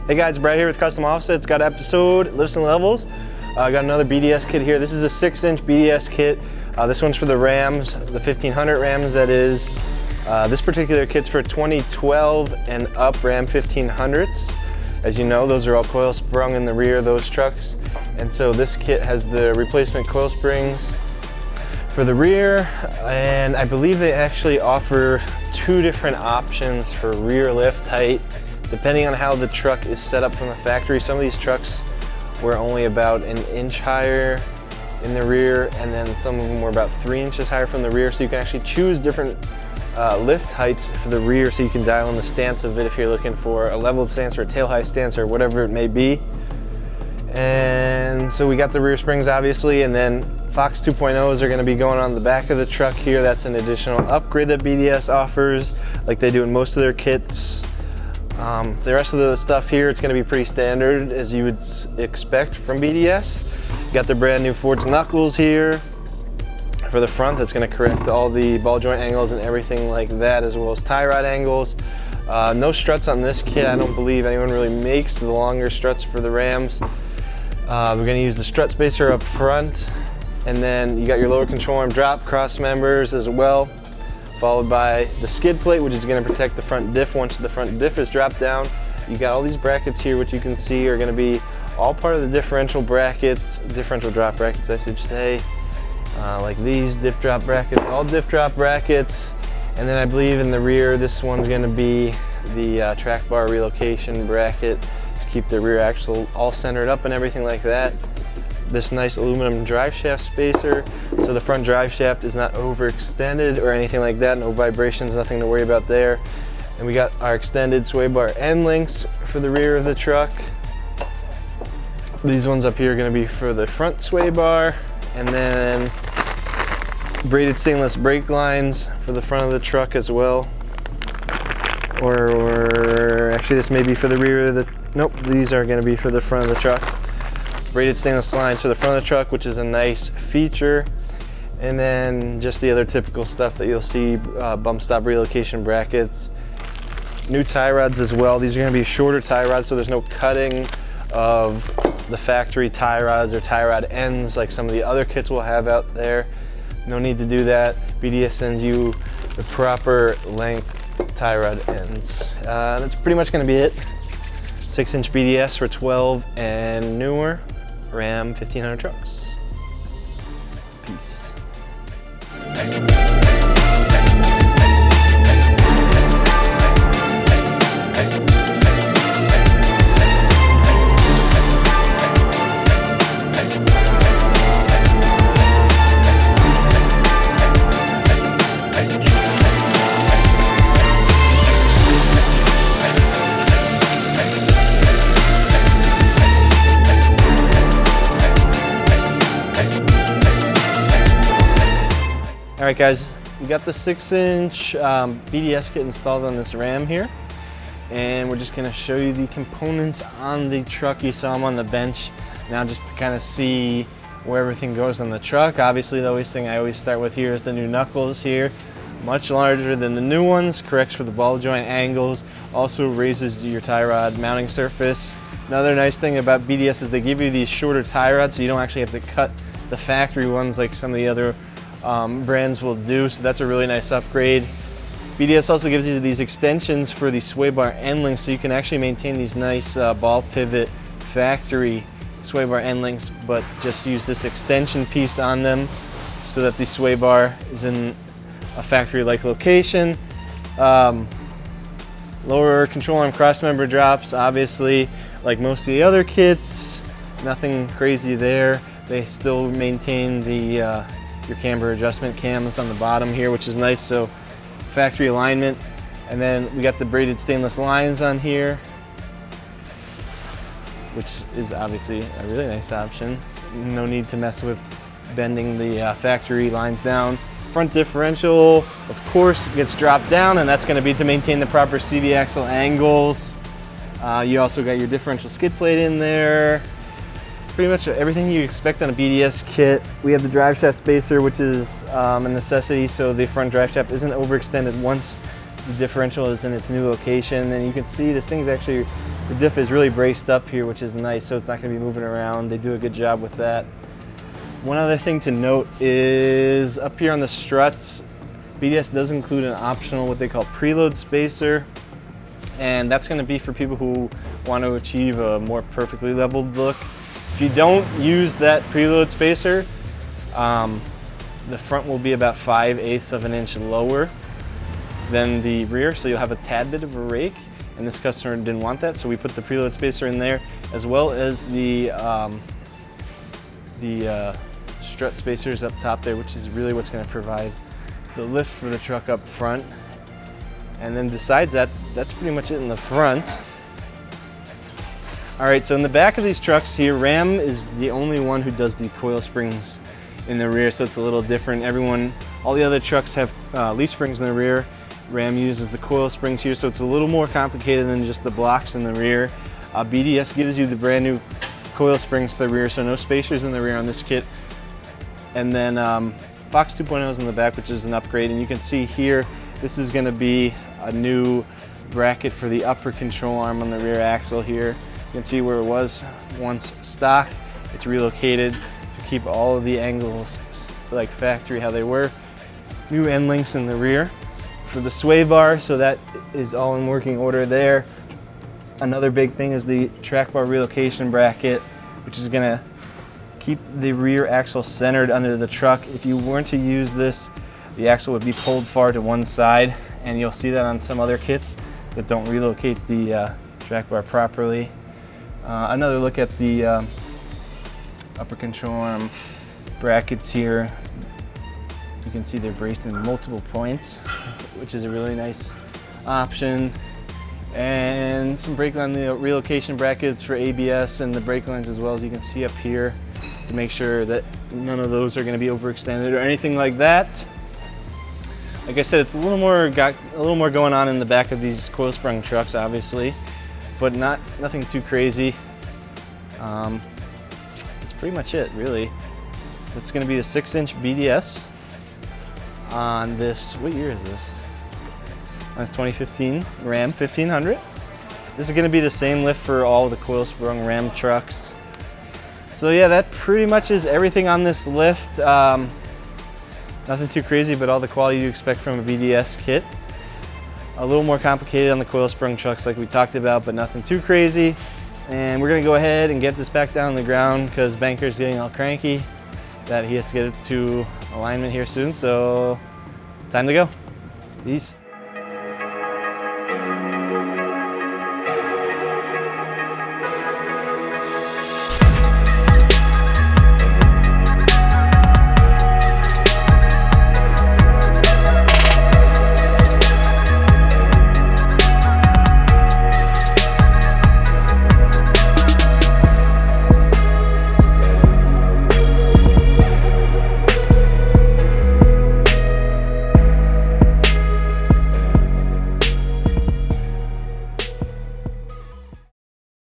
Hey guys, Brad here with Custom Offsets. Got episode Lifts and Levels. Got another BDS kit here. This is a 6-inch BDS kit. This one's for the Rams, the 1500 Rams that is. This particular kit's for 2012 and up Ram 1500s. As you know, those are all coil sprung in the rear of those trucks. And so this kit has the replacement coil springs for the rear, and I believe they actually offer 2 different options for rear lift height, depending on how the truck is set up from the factory. Some of these trucks were only about an inch higher in the rear, and then some of them were about 3 inches higher from the rear, so you can actually choose different lift heights for the rear, so you can dial in the stance of it if you're looking for a leveled stance or a tail height stance or whatever it may be. And so we got the rear springs obviously, and then Fox 2.0s are going to be going on the back of the truck here. That's an additional upgrade that BDS offers, like they do in most of their kits. The rest of the stuff here, it's going to be pretty standard as you would expect from BDS. Got the brand new forged knuckles here for the front. That's going to correct all the ball joint angles and everything like that, as well as tie rod angles. No struts on this kit. I don't believe anyone really makes the longer struts for the Rams. We're going to use the strut spacer up front, and then you got your lower control arm drop cross members as well, followed by the skid plate, which is going to protect the front diff. Once the front diff is dropped down, you got all these brackets here, which you can see are going to be all part of the differential brackets, differential drop brackets I should say, like these diff drop brackets, all diff drop brackets. And then I believe in the rear, this one's going to be the track bar relocation bracket to keep the rear axle all centered up and everything like that. This nice aluminum drive shaft spacer, so the front drive shaft is not overextended or anything like that. No vibrations, nothing to worry about there. And we got our extended sway bar end links for the rear of the truck. These ones up here are going to be for the front sway bar, and then braided stainless brake lines for the front of the truck as well. Or actually, this may be for the rear of the, nope, these are going to be for the front of the truck. Braided stainless lines for the front of the truck, which is a nice feature. And then just the other typical stuff that you'll see, bump stop relocation brackets. New tie rods as well. These are going to be shorter tie rods, so there's no cutting of the factory tie rods or tie rod ends like some of the other kits will have out there. No need to do that. BDS sends you the proper length tie rod ends. That's pretty much going to be it. 6-inch BDS for 12 and newer Ram 1500 trucks. Peace. All right guys, we got the 6-inch BDS kit installed on this Ram here, and we're just gonna show you the components on the truck. You saw them on the bench. Now just to kind of see where everything goes on the truck. Obviously the always thing I always start with here is the new knuckles here. Much larger than the new ones, corrects for the ball joint angles, also raises your tie rod mounting surface. Another nice thing about BDS is they give you these shorter tie rods, so you don't actually have to cut the factory ones like some of the other brands will do, so that's a really nice upgrade. BDS also gives you these extensions for the sway bar end links, so you can actually maintain these nice ball pivot factory sway bar end links, but just use this extension piece on them so that the sway bar is in a factory-like location. Lower control arm cross member drops, obviously, like most of the other kits, nothing crazy there. They still maintain the your camber adjustment cams on the bottom here, which is nice, so factory alignment. And then we got the braided stainless lines on here, which is obviously a really nice option. No need to mess with bending the factory lines down. Front differential, of course, gets dropped down, and that's going to be to maintain the proper CV axle angles. You also got your differential skid plate in there. Pretty much everything you expect on a BDS kit. We have the Driveshaft Spacer, which is a necessity, so the front drive shaft isn't overextended once the differential is in its new location. And you can see this thing's actually The diff is really braced up here, which is nice, so it's not going to be moving around. They do a good job with that. One other thing to note is up here on the struts, BDS does include an optional what they call Preload Spacer, and that's going to be for people who want to achieve a more perfectly leveled look. If you don't use that Preload Spacer, the front will be about 5/8 of an inch lower than the rear, so you'll have a tad bit of a rake, and this customer didn't want that, so we put the Preload Spacer in there, as well as the strut spacers up top there, which is really what's going to provide the lift for the truck up front. And then besides that, that's pretty much it in the front. All right, so in the back of these trucks here, Ram is the only one who does the coil springs in the rear, so it's a little different. All the other trucks have leaf springs in the rear. Ram uses the coil springs here, so it's a little more complicated than just the blocks in the rear. BDS gives you the brand new coil springs to the rear, so no spacers in the rear on this kit. And then Fox 2.0 is in the back, which is an upgrade, and you can see here, this is going to be a new bracket for the upper control arm on the rear axle here. You can see where it was once stock. It's relocated to keep all of the angles like factory how they were. New end links in the rear for the sway bar, so that is all in working order there. Another big thing is the track bar relocation bracket, which is going to keep the rear axle centered under the truck. If you weren't to use this, the axle would be pulled far to one side, and you'll see that on some other kits that don't relocate the track bar properly. Another look at the upper control arm brackets here. You can see they're braced in multiple points, which is a really nice option. And some brake line relocation brackets for ABS and the brake lines, as well as you can see up here, to make sure that none of those are going to be overextended or anything like that. Like I said, it's got a little more going on in the back of these coil sprung trucks, obviously, but nothing too crazy. That's pretty much it, really. It's going to be a 6-inch BDS on this. What year is this? That's 2015 Ram 1500. This is going to be the same lift for all the coil sprung Ram trucks. So yeah, that pretty much is everything on this lift. Nothing too crazy, but all the quality you expect from a BDS kit. A little more complicated on the coil sprung trucks like we talked about, but nothing too crazy. And we're gonna go ahead and get this back down on the ground because Banker's getting all cranky that he has to get it to alignment here soon. So time to go. Peace.